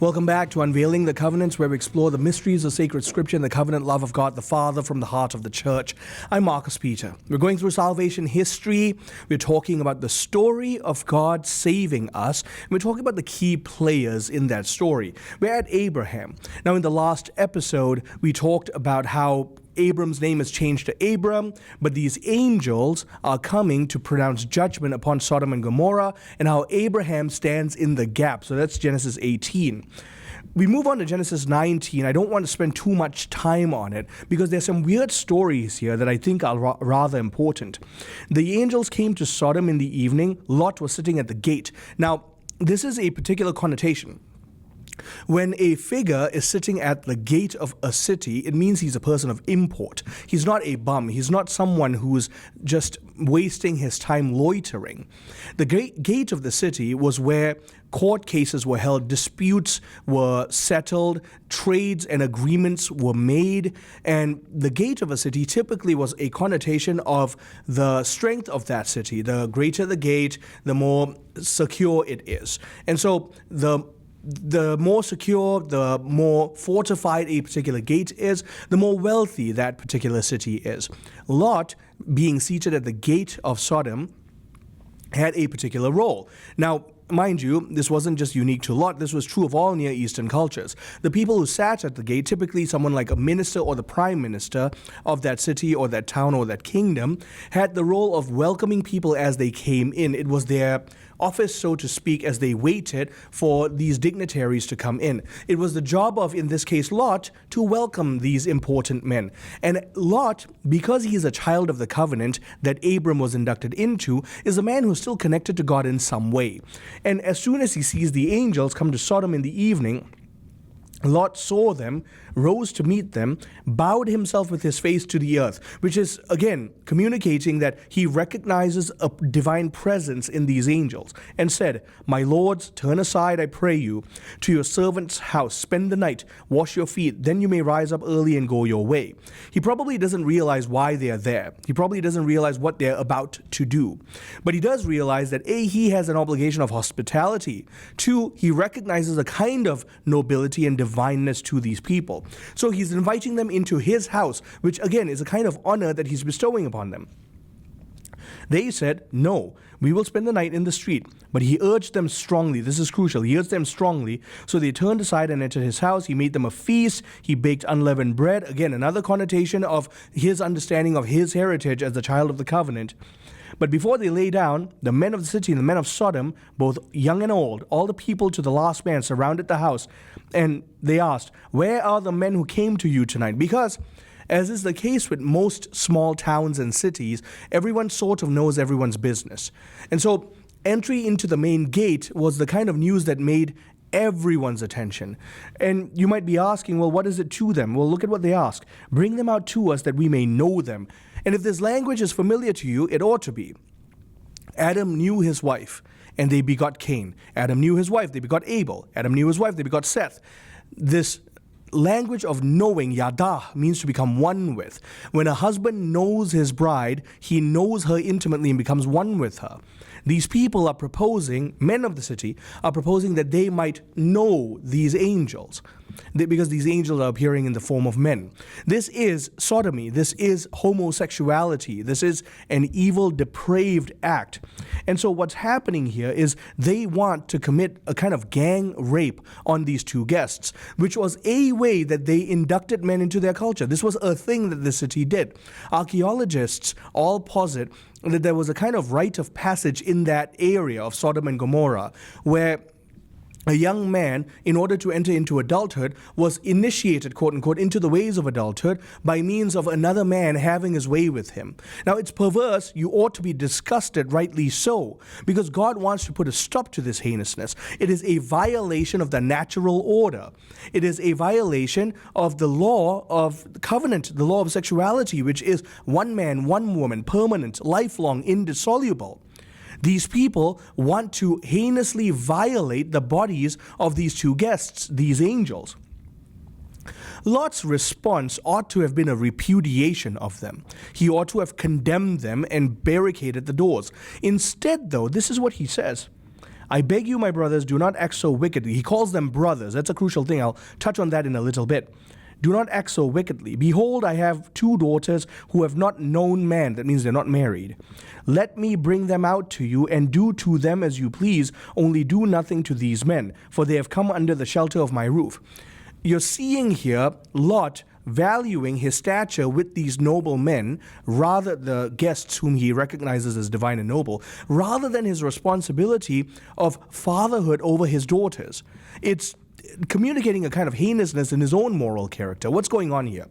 Welcome back to Unveiling the Covenants, where we explore the mysteries of sacred scripture and the covenant love of God the Father from the heart of the church. I'm Marcus Peter. We're going through salvation history. We're talking about the story of God saving us. And we're talking about the key players in that story. We're at Abraham. Now, in the last episode, we talked about how Abram's name is changed to Abram, but these angels are coming to pronounce judgment upon Sodom and Gomorrah, and how Abraham stands in the gap. So that's Genesis 18. We move on to Genesis 19. I don't want to spend too much time on it because there's some weird stories here that I think are rather important. The angels came to Sodom in the evening. Lot was sitting at the gate. Now, this is a particular connotation. When a figure is sitting at the gate of a city, it means he's a person of import. He's not a bum. He's not someone who's just wasting his time loitering. The gate of the city was where court cases were held, disputes were settled, trades and agreements were made, and the gate of a city typically was a connotation of the strength of that city. The greater the gate, the more secure it is. And so the more secure, the more fortified a particular gate is, the more wealthy that particular city is. Lot, being seated at the gate of Sodom, had a particular role. Now, mind you, this wasn't just unique to Lot, this was true of all Near Eastern cultures. The people who sat at the gate, typically someone like a minister or the prime minister of that city or that town or that kingdom, had the role of welcoming people as they came in. It was their office, so to speak, as they waited for these dignitaries to come in. It was the job of, in this case, Lot, to welcome these important men. And Lot, because he is a child of the covenant that Abram was inducted into, is a man who's still connected to God in some way. And as soon as he sees the angels come to Sodom in the evening, Lot saw them, rose to meet them, bowed himself with his face to the earth, which is, again, communicating that he recognizes a divine presence in these angels, and said, "My lords, turn aside, I pray you, to your servant's house, spend the night, wash your feet, then you may rise up early and go your way." He probably doesn't realize why they're there. He probably doesn't realize what they're about to do. But he does realize that A, he has an obligation of hospitality. 2, he recognizes a kind of nobility and divineness to these people. So he's inviting them into his house, which again is a kind of honor that he's bestowing upon them. They said, "No, we will spend the night in the street." But he urged them strongly. This is crucial. He urged them strongly. So they turned aside and entered his house. He made them a feast. He baked unleavened bread. Again, another connotation of his understanding of his heritage as the child of the covenant. But before they lay down, the men of the city and the men of Sodom, both young and old, all the people to the last man, surrounded the house. And they asked, "Where are the men who came to you tonight?" Because, as is the case with most small towns and cities, everyone sort of knows everyone's business. And so entry into the main gate was the kind of news that made everyone's attention. And you might be asking, well, what is it to them? Well, look at what they ask. "Bring them out to us that we may know them." And if this language is familiar to you, it ought to be. Adam knew his wife, and they begot Cain. Adam knew his wife, they begot Abel. Adam knew his wife, they begot Seth. This language of knowing, yada, means to become one with. When a husband knows his bride, he knows her intimately and becomes one with her. These people are proposing, men of the city, are proposing that they might know these angels, because these angels are appearing in the form of men. This is sodomy. This is homosexuality. This is an evil, depraved act. And so what's happening here is they want to commit a kind of gang rape on these two guests, which was a way that they inducted men into their culture. This was a thing that the city did. Archaeologists all posit that there was a kind of rite of passage in that area of Sodom and Gomorrah where a young man, in order to enter into adulthood, was initiated, quote unquote, into the ways of adulthood by means of another man having his way with him. Now, it's perverse. You ought to be disgusted, rightly so, because God wants to put a stop to this heinousness. It is a violation of the natural order. It is a violation of the law of covenant, the law of sexuality, which is one man, one woman, permanent, lifelong, indissoluble. These people want to heinously violate the bodies of these two guests, these angels. Lot's response ought to have been a repudiation of them. He ought to have condemned them and barricaded the doors. Instead, though, this is what he says. I beg you, my brothers, do not act so wickedly. He calls them brothers. That's a crucial thing. I'll touch on that in a little bit. Do not act so wickedly. Behold, I have 2 daughters who have not known man. That means they're not married. Let me bring them out to you, and do to them as you please. Only do nothing to these men, for they have come under the shelter of my roof. You're seeing here Lot valuing his stature with these noble men, rather the guests whom he recognizes as divine and noble, rather than his responsibility of fatherhood over his daughters. It's communicating a kind of heinousness in his own moral character. What's going on here?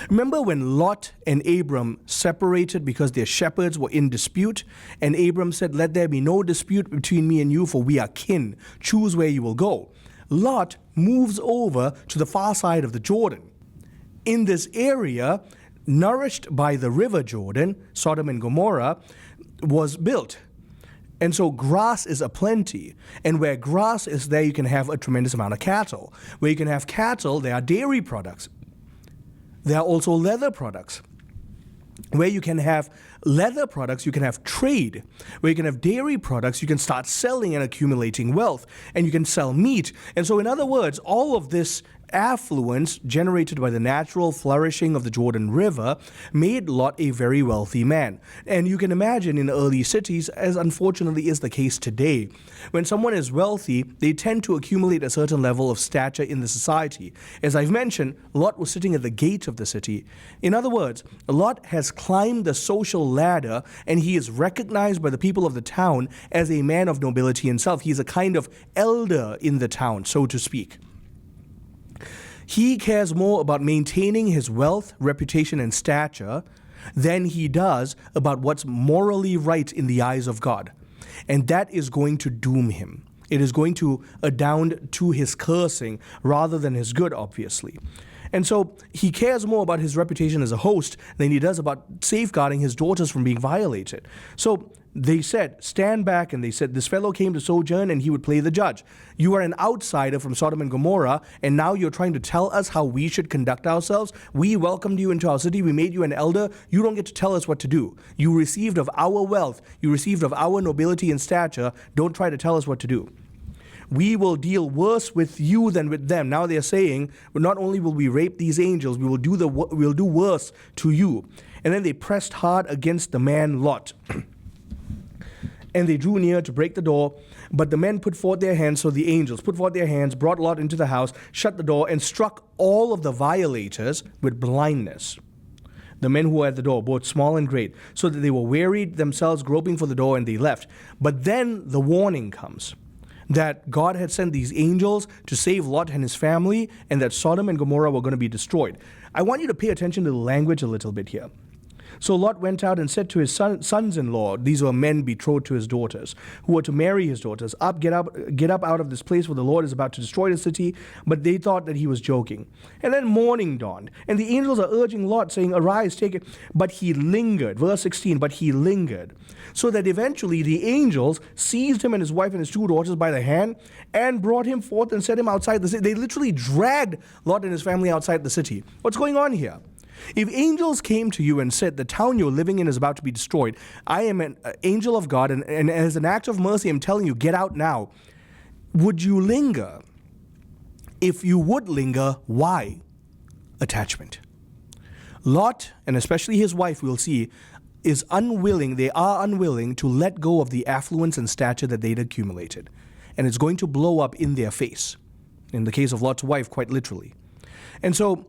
Remember when Lot and Abram separated because their shepherds were in dispute, and Abram said, "Let there be no dispute between me and you, for we are kin. Choose where you will go." Lot moves over to the far side of the Jordan. In this area, nourished by the river Jordan, Sodom and Gomorrah was built. And so grass is aplenty. And where grass is, there you can have a tremendous amount of cattle. Where you can have cattle, there are dairy products. There are also leather products. Where you can have leather products, you can have trade. Where you can have dairy products, you can start selling and accumulating wealth. And you can sell meat. And so in other words, all of this affluence generated by the natural flourishing of the Jordan River made Lot a very wealthy man. And you can imagine in early cities, as unfortunately is the case today, when someone is wealthy, they tend to accumulate a certain level of stature in the society. As I've mentioned, Lot was sitting at the gate of the city. In other words, Lot has climbed the social ladder, and he is recognized by the people of the town as a man of nobility himself. He's a kind of elder in the town, so to speak. He cares more about maintaining his wealth, reputation, and stature than he does about what's morally right in the eyes of God. And that is going to doom him. It is going to redound to his cursing rather than his good, obviously. And so he cares more about his reputation as a host than he does about safeguarding his daughters from being violated. So they said, "Stand back," and they said, "This fellow came to sojourn and he would play the judge. You are an outsider from Sodom and Gomorrah, and now you're trying to tell us how we should conduct ourselves. We welcomed you into our city. We made you an elder. You don't get to tell us what to do. You received of our wealth. You received of our nobility and stature. Don't try to tell us what to do. We will deal worse with you than with them." Now they're saying, well, not only will we rape these angels, we'll do worse to you. And then they pressed hard against the man Lot. And they drew near to break the door, but the men put forth their hands, so the angels put forth their hands, brought Lot into the house, shut the door, and struck all of the violators with blindness. The men who were at the door, both small and great, so that they were wearied themselves groping for the door, and they left. But then the warning comes that God had sent these angels to save Lot and his family, and that Sodom and Gomorrah were going to be destroyed. I want you to pay attention to the language a little bit here. So Lot went out and said to his sons-in-law, these were men betrothed to his daughters, who were to marry his daughters, get up out of this place, for the Lord is about to destroy the city. But they thought that he was joking. And then morning dawned, and the angels are urging Lot, saying, "Arise, take it." But he lingered. Verse 16, but he lingered. So that eventually the angels seized him and his wife and his 2 daughters by the hand and brought him forth and set him outside the city. They literally dragged Lot and his family outside the city. What's going on here? If angels came to you and said, "The town you're living in is about to be destroyed. I am an angel of God, and as an act of mercy, I'm telling you, get out now," would you linger? If you would linger, why? Attachment. Lot, and especially his wife, we'll see, they are unwilling to let go of the affluence and stature that they'd accumulated. And it's going to blow up in their face. In the case of Lot's wife, quite literally. And so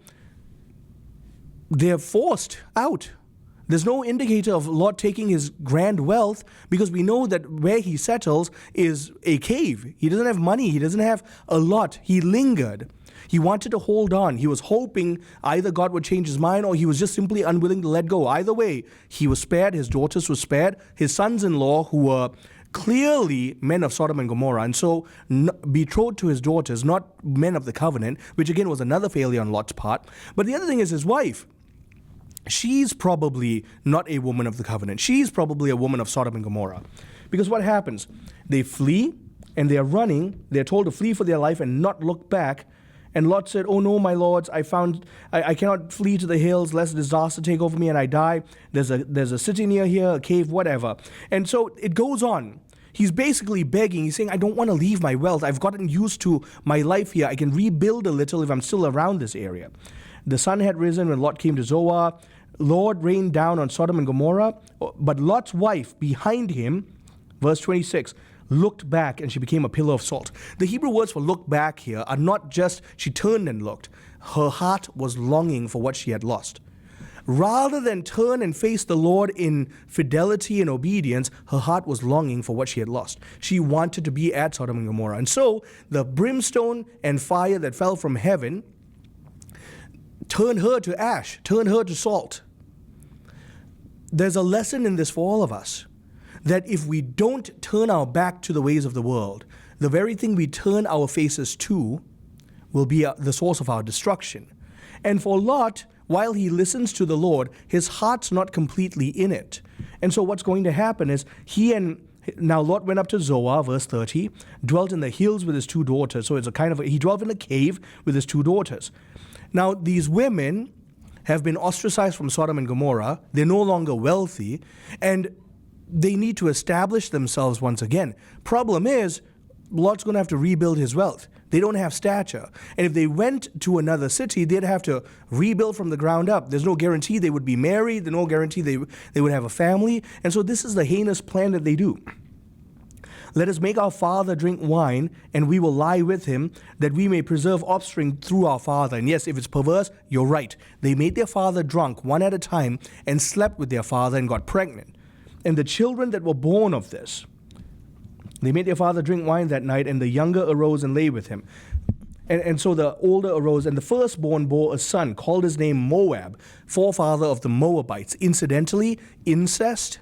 they're forced out. There's no indicator of Lot taking his grand wealth, because we know that where he settles is a cave. He doesn't have money. He doesn't have a lot. He lingered. He wanted to hold on. He was hoping either God would change his mind, or he was just simply unwilling to let go. Either way, he was spared. His daughters were spared. His sons-in-law, who were clearly men of Sodom and Gomorrah, and so betrothed to his daughters, not men of the covenant, which again was another failure on Lot's part. But the other thing is his wife. She's probably not a woman of the covenant. She's probably a woman of Sodom and Gomorrah. Because what happens? They flee, and they are running. They're told to flee for their life and not look back. And Lot said, "Oh no, my lords, I cannot flee to the hills, lest disaster take over me and I die. There's a city near here, a cave, whatever." And so it goes on. he's basically begging. He's saying, I don't want to leave my wealth. I've gotten used to my life here. I can rebuild a little if I'm still around this area. The sun had risen when Lot came to Zoar. Lord rained down on Sodom and Gomorrah. But Lot's wife behind him, verse 26, looked back and she became a pillar of salt. The Hebrew words for look back here are not just she turned and looked. Her heart was longing for what she had lost. Rather than turn and face the Lord in fidelity and obedience, her heart was longing for what she had lost. She wanted to be at Sodom and Gomorrah. And so the brimstone and fire that fell from heaven turned her to ash, turned her to salt. There's a lesson in this for all of us, that if we don't turn our back to the ways of the world, the very thing we turn our faces to will be the source of our destruction. And for Lot, while he listens to the Lord, his heart's not completely in it. And so what's going to happen is now Lot went up to Zoar, verse 30, dwelt in the hills with his two daughters. So it's he dwelt in a cave with his two daughters. Now these women have been ostracized from Sodom and Gomorrah. They're no longer wealthy, and they need to establish themselves once again. Problem is, Lot's going to have to rebuild his wealth. They don't have stature. And if they went to another city, they'd have to rebuild from the ground up. There's no guarantee they would be married. There's no guarantee they would have a family. And so this is the heinous plan that they do. Let us make our father drink wine, and we will lie with him, that we may preserve offspring through our father. And yes, if it's perverse, you're right. They made their father drunk one at a time and slept with their father and got pregnant. And the children that were born of this, they made their father drink wine that night, and the younger arose and lay with him. And so the older arose, and the firstborn bore a son, called his name Moab, forefather of the Moabites. Incidentally, incest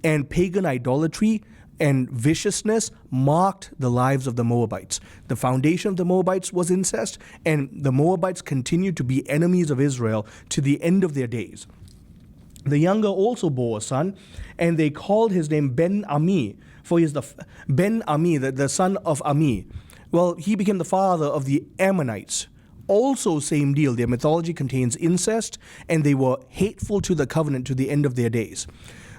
and pagan idolatry and viciousness marked the lives of the Moabites. The foundation of the Moabites was incest, and the Moabites continued to be enemies of Israel to the end of their days. The younger also bore a son, and they called his name Ben-Ami, for he is Ben-Ami, the son of Ami. Well, he became the father of the Ammonites. Also, same deal. Their mythology contains incest, and they were hateful to the covenant to the end of their days.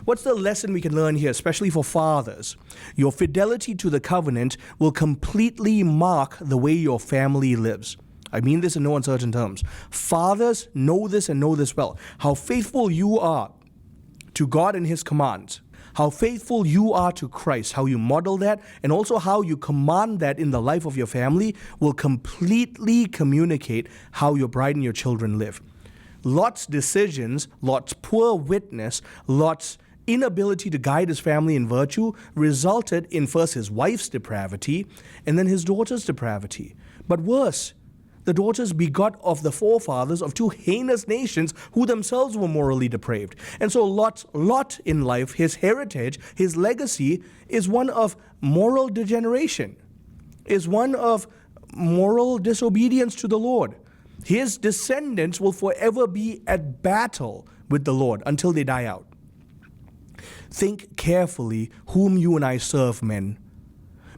What's the lesson we can learn here, especially for fathers? Your fidelity to the covenant will completely mark the way your family lives. I mean this in no uncertain terms. Fathers know this and know this well. How faithful you are to God and his commands, how faithful you are to Christ, how you model that, and also how you command that in the life of your family will completely communicate how your bride and your children live. Lot's decisions, Lot's poor witness, Lot's inability to guide his family in virtue resulted in first his wife's depravity and then his daughter's depravity. But worse, the daughters begot of the forefathers of two heinous nations who themselves were morally depraved. And so Lot's lot in life, his heritage, his legacy is one of moral degeneration, is one of moral disobedience to the Lord. His descendants will forever be at battle with the Lord until they die out. Think carefully whom you and I serve, men.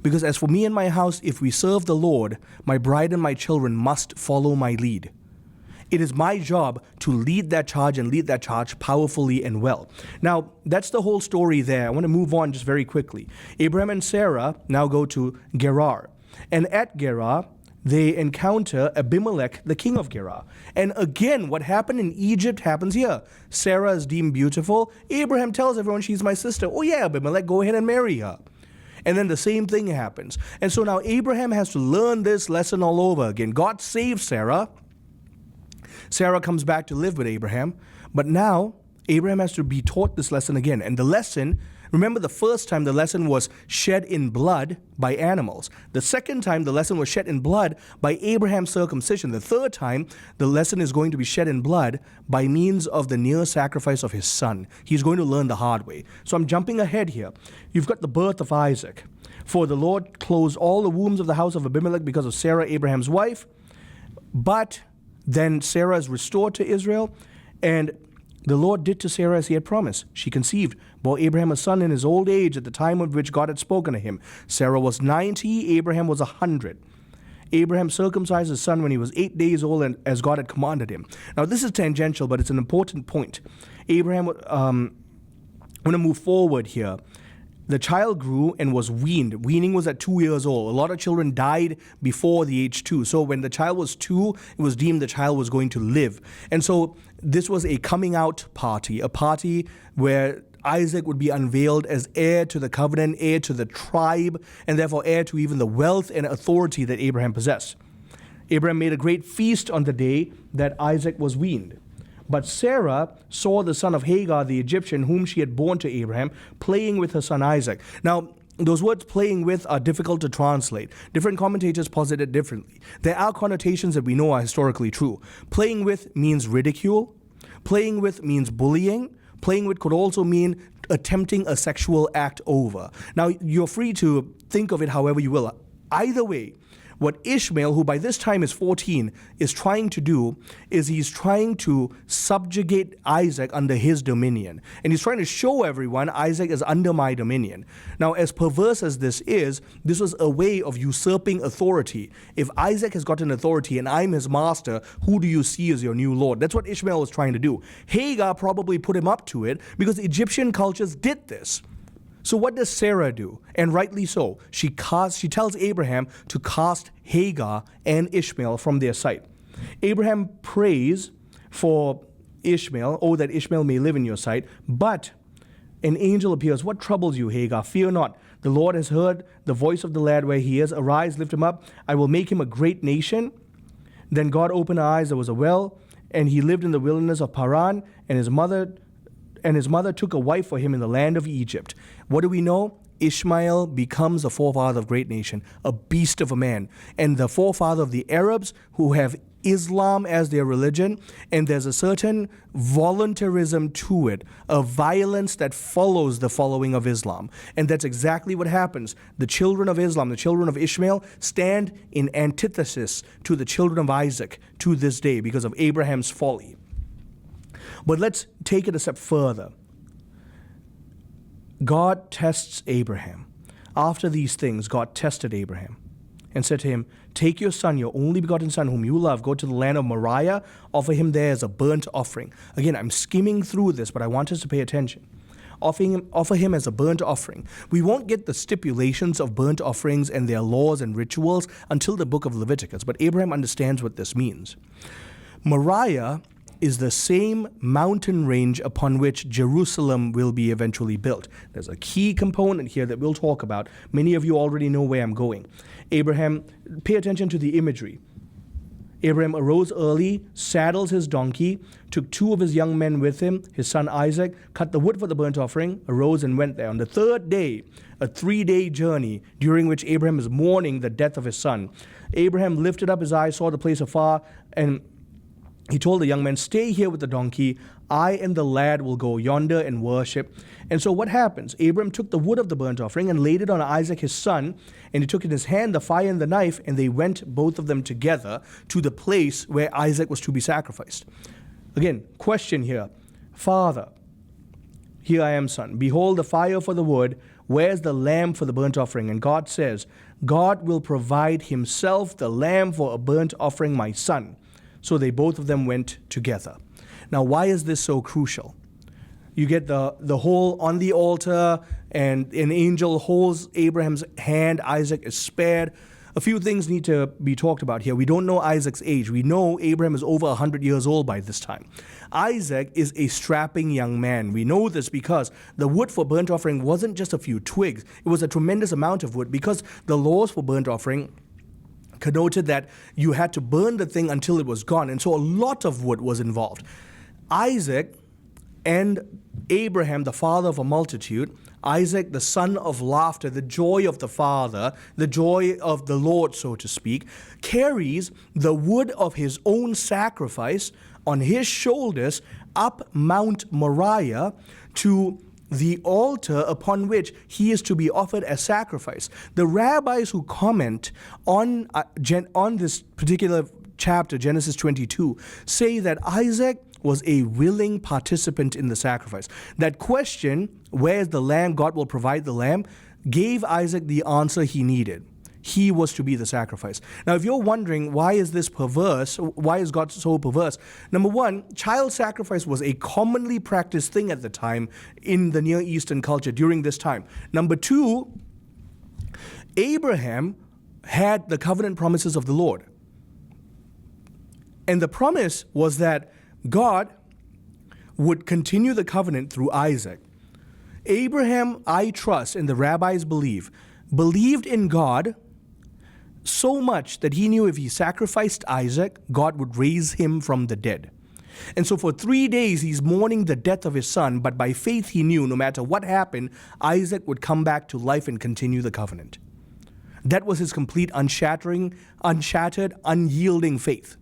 Because as for me and my house, if we serve the Lord, my bride and my children must follow my lead. It is my job to lead that charge and lead that charge powerfully and well. Now, that's the whole story there. I want to move on just very quickly. Abraham and Sarah now go to Gerar. And at Gerar, they encounter Abimelech, the king of Gerar. And again, what happened in Egypt happens here. Sarah is deemed beautiful. Abraham tells everyone she's my sister. Oh yeah, Abimelech, go ahead and marry her. And then the same thing happens. And so now Abraham has to learn this lesson all over again. God saves Sarah. Sarah comes back to live with Abraham. But now Abraham has to be taught this lesson again. And the lesson, remember the first time the lesson was shed in blood by animals. The second time the lesson was shed in blood by Abraham's circumcision. The third time the lesson is going to be shed in blood by means of the near sacrifice of his son. He's going to learn the hard way. So I'm jumping ahead here. You've got the birth of Isaac. For the Lord closed all the wombs of the house of Abimelech because of Sarah, Abraham's wife. But then Sarah is restored to Israel, and the Lord did to Sarah as he had promised. She conceived, bore Abraham a son in his old age at the time of which God had spoken to him. Sarah was 90, Abraham was 100. Abraham circumcised his son when he was 8 days old, and as God had commanded him. Now this is tangential, but it's an important point. Abraham, I'm going to move forward here. the child grew and was weaned. Weaning was at 2 years old. A lot of children died before the age 2. So when the child was 2, it was deemed the child was going to live. And so this was a coming out party, a party where Isaac would be unveiled as heir to the covenant, heir to the tribe, and therefore heir to even the wealth and authority that Abraham possessed. Abraham made a great feast on the day that Isaac was weaned. But Sarah saw the son of Hagar, the Egyptian, whom she had borne to Abraham, playing with her son Isaac. Now, those words playing with are difficult to translate. Different commentators posit it differently. There are connotations that we know are historically true. Playing with means ridicule. Playing with means bullying. Playing with could also mean attempting a sexual act over. Now, you're free to think of it however you will. Either way, what Ishmael, who by this time is 14, is trying to do is he's trying to subjugate Isaac under his dominion. And he's trying to show everyone Isaac is under my dominion. Now, as perverse as this was a way of usurping authority. If Isaac has gotten authority and I'm his master, who do you see as your new lord? That's what Ishmael was trying to do. Hagar probably put him up to it because Egyptian cultures did this. So what does Sarah do? And rightly so. She tells Abraham to cast Hagar and Ishmael from their sight. Abraham prays for Ishmael, that Ishmael may live in your sight. But an angel appears. What troubles you, Hagar? Fear not. The Lord has heard the voice of the lad where he is. Arise, lift him up. I will make him a great nation. Then God opened her eyes. There was a well, and he lived in the wilderness of Paran, and his mother took a wife for him in the land of Egypt. What do we know? Ishmael becomes the forefather of great nation, a beast of a man, and the forefather of the Arabs who have Islam as their religion, and there's a certain voluntarism to it, a violence that follows the following of Islam. And that's exactly what happens. The children of Islam, the children of Ishmael, stand in antithesis to the children of Isaac to this day because of Abraham's folly. But let's take it a step further. God tests Abraham. After these things, God tested Abraham and said to him, take your son, your only begotten son, whom you love, go to the land of Moriah, offer him there as a burnt offering. Again, I'm skimming through this, but I want us to pay attention. Offer him as a burnt offering. We won't get the stipulations of burnt offerings and their laws and rituals until the book of Leviticus, but Abraham understands what this means. Moriah is the same mountain range upon which Jerusalem will be eventually built. There's a key component here that we'll talk about. Many of you already know where I'm going. Abraham, pay attention to the imagery. Abraham arose early, saddles his donkey, took 2 of his young men with him, his son Isaac, cut the wood for the burnt offering, arose and went there. On the 3rd day, a 3-day journey during which Abraham is mourning the death of his son, Abraham lifted up his eyes, saw the place afar, and he told the young men, stay here with the donkey. I and the lad will go yonder and worship. And so what happens? Abram took the wood of the burnt offering and laid it on Isaac his son, and he took in his hand the fire and the knife, and they went both of them together to the place where Isaac was to be sacrificed. Again, question here. Father, here I am, son. Behold the fire for the wood. Where's the lamb for the burnt offering? And God says, God will provide himself the lamb for a burnt offering, my son. So they both of them went together. Now, why is this so crucial? You get the whole on the altar, and an angel holds Abraham's hand. Isaac is spared. A few things need to be talked about here. We don't know Isaac's age. We know Abraham is over 100 years old by this time. Isaac is a strapping young man. We know this because the wood for burnt offering wasn't just a few twigs. It was a tremendous amount of wood, because the laws for burnt offering connoted that you had to burn the thing until it was gone. And so a lot of wood was involved. Isaac and Abraham, the father of a multitude, Isaac, the son of laughter, the joy of the father, the joy of the Lord, so to speak, carries the wood of his own sacrifice on his shoulders up Mount Moriah to the altar upon which he is to be offered as sacrifice. The rabbis who comment on this particular chapter, Genesis 22, say that Isaac was a willing participant in the sacrifice. That question, where's the lamb, God will provide the lamb, gave Isaac the answer he needed. he was to be the sacrifice. Now, if you're wondering, why is this perverse? Why is God so perverse? Number one, child sacrifice was a commonly practiced thing at the time in the Near Eastern culture during this time. Number two, Abraham had the covenant promises of the Lord. And the promise was that God would continue the covenant through Isaac. Abraham, I trust, and the rabbis believed in God so much that he knew if he sacrificed Isaac, God would raise him from the dead. And so for 3 days, he's mourning the death of his son, but by faith he knew no matter what happened, Isaac would come back to life and continue the covenant. That was his complete unshattered, unyielding faith.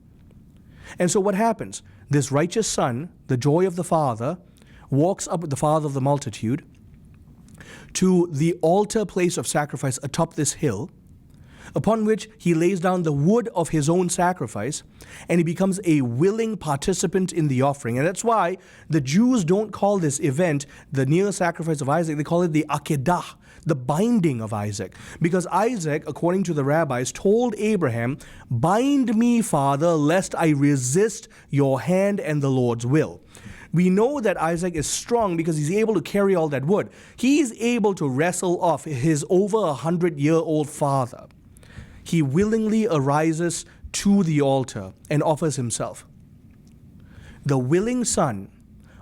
And so what happens? This righteous son, the joy of the father, walks up with the father of the multitude to the altar place of sacrifice atop this hill, upon which he lays down the wood of his own sacrifice, and he becomes a willing participant in the offering. And that's why the Jews don't call this event the near sacrifice of Isaac. They call it the Akedah, the binding of Isaac. Because Isaac, according to the rabbis, told Abraham, "Bind me, Father, lest I resist your hand and the Lord's will." We know that Isaac is strong because he's able to carry all that wood. He's able to wrestle off his over 100-year-old father. He willingly arises to the altar and offers himself. The willing son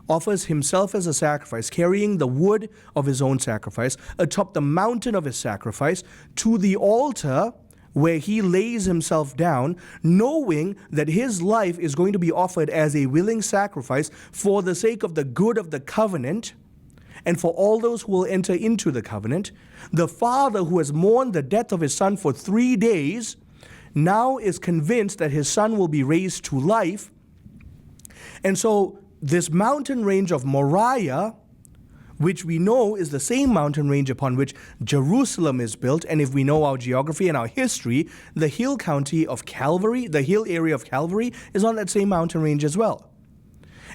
offers himself as a sacrifice, carrying the wood of his own sacrifice atop the mountain of his sacrifice to the altar where he lays himself down, knowing that his life is going to be offered as a willing sacrifice for the sake of the good of the covenant and for all those who will enter into the covenant. The father who has mourned the death of his son for 3 days now is convinced that his son will be raised to life. And so this mountain range of Moriah, which we know is the same mountain range upon which Jerusalem is built, and if we know our geography and our history, the hill county of Calvary, the hill area of Calvary, is on that same mountain range as well.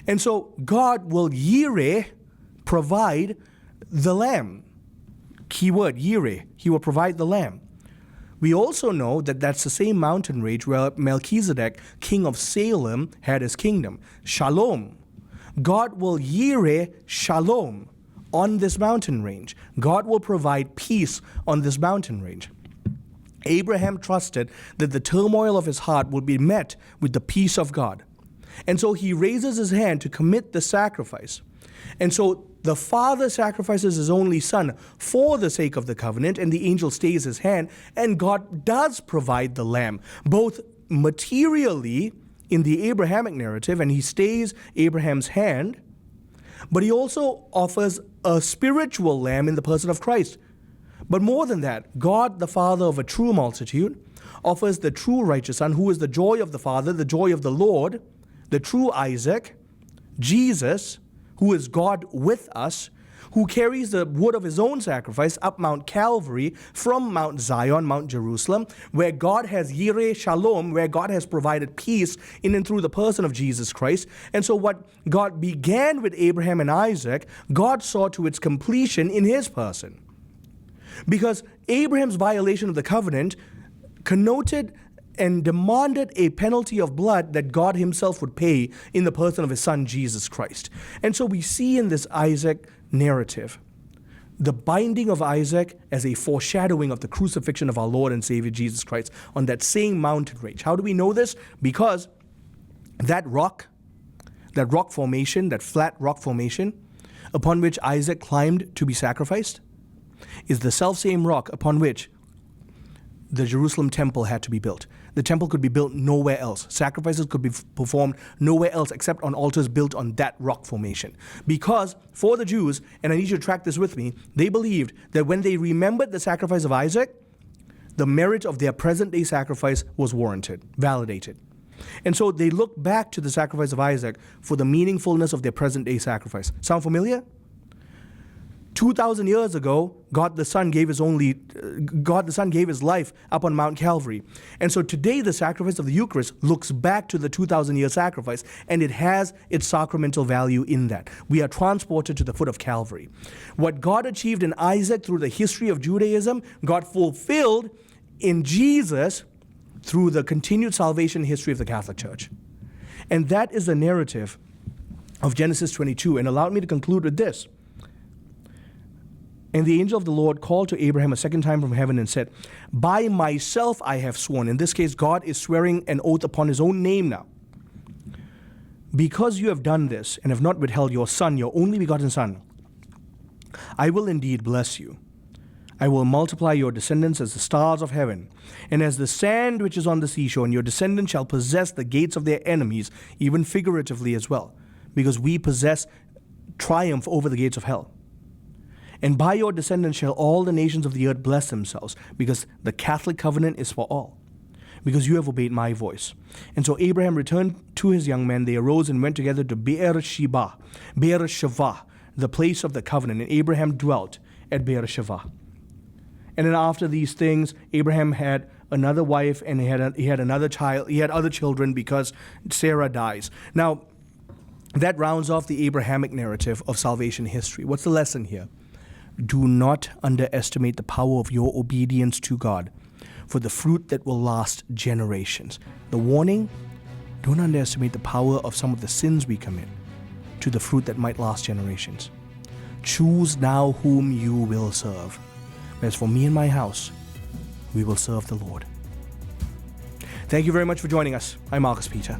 And so God will yireh, provide the lamb. Keyword, yireh. He will provide the lamb. We also know that that's the same mountain range where Melchizedek, king of Salem, had his kingdom. Shalom. God will yireh shalom on this mountain range. God will provide peace on this mountain range. Abraham trusted that the turmoil of his heart would be met with the peace of God. And so he raises his hand to commit the sacrifice. And so the father sacrifices his only son for the sake of the covenant, and the angel stays his hand, and God does provide the lamb, both materially in the Abrahamic narrative, and he stays Abraham's hand, but he also offers a spiritual lamb in the person of Christ. But more than that, God, the Father of a true multitude, offers the true righteous Son, who is the joy of the Father, the joy of the Lord, the true Isaac, Jesus, who is God with us, who carries the wood of his own sacrifice up Mount Calvary from Mount Zion, Mount Jerusalem, where God has yireh shalom, where God has provided peace in and through the person of Jesus Christ. And so what God began with Abraham and Isaac, God saw to its completion in his person. Because Abraham's violation of the covenant connoted and demanded a penalty of blood that God himself would pay in the person of his son, Jesus Christ. And so we see in this Isaac narrative the binding of Isaac as a foreshadowing of the crucifixion of our Lord and Savior Jesus Christ on that same mountain range. How do we know this? Because that rock formation, that flat rock formation upon which Isaac climbed to be sacrificed is the selfsame rock upon which the Jerusalem temple had to be built. The temple could be built nowhere else. Sacrifices could be performed nowhere else except on altars built on that rock formation. Because for the Jews, and I need you to track this with me, they believed that when they remembered the sacrifice of Isaac, the merit of their present-day sacrifice was warranted, validated. And so they looked back to the sacrifice of Isaac for the meaningfulness of their present-day sacrifice. Sound familiar? 2,000 years ago, God the Son gave his life up on Mount Calvary. And so today the sacrifice of the Eucharist looks back to the 2,000-year sacrifice, and it has its sacramental value in that. We are transported to the foot of Calvary. What God achieved in Isaac through the history of Judaism, God fulfilled in Jesus through the continued salvation history of the Catholic Church. And that is the narrative of Genesis 22. And allow me to conclude with this. And the angel of the Lord called to Abraham a second time from heaven and said, by myself I have sworn. In this case, God is swearing an oath upon his own name now. Because you have done this and have not withheld your son, your only begotten son, I will indeed bless you. I will multiply your descendants as the stars of heaven, and as the sand which is on the seashore, and your descendants shall possess the gates of their enemies, even figuratively as well, because we possess triumph over the gates of hell. And by your descendants shall all the nations of the earth bless themselves, because the Catholic covenant is for all, because you have obeyed my voice. And so Abraham returned to his young men. They arose and went together to Beersheba, the place of the covenant. And Abraham dwelt at Beersheba. And then after these things, Abraham had another wife, and he had another child. He had other children because Sarah dies. Now, that rounds off the Abrahamic narrative of salvation history. What's the lesson here? Do not underestimate the power of your obedience to God for the fruit that will last generations. The warning, don't underestimate the power of some of the sins we commit to the fruit that might last generations. Choose now whom you will serve. As for me and my house, we will serve the Lord. Thank you very much for joining us. I'm Marcus Peter.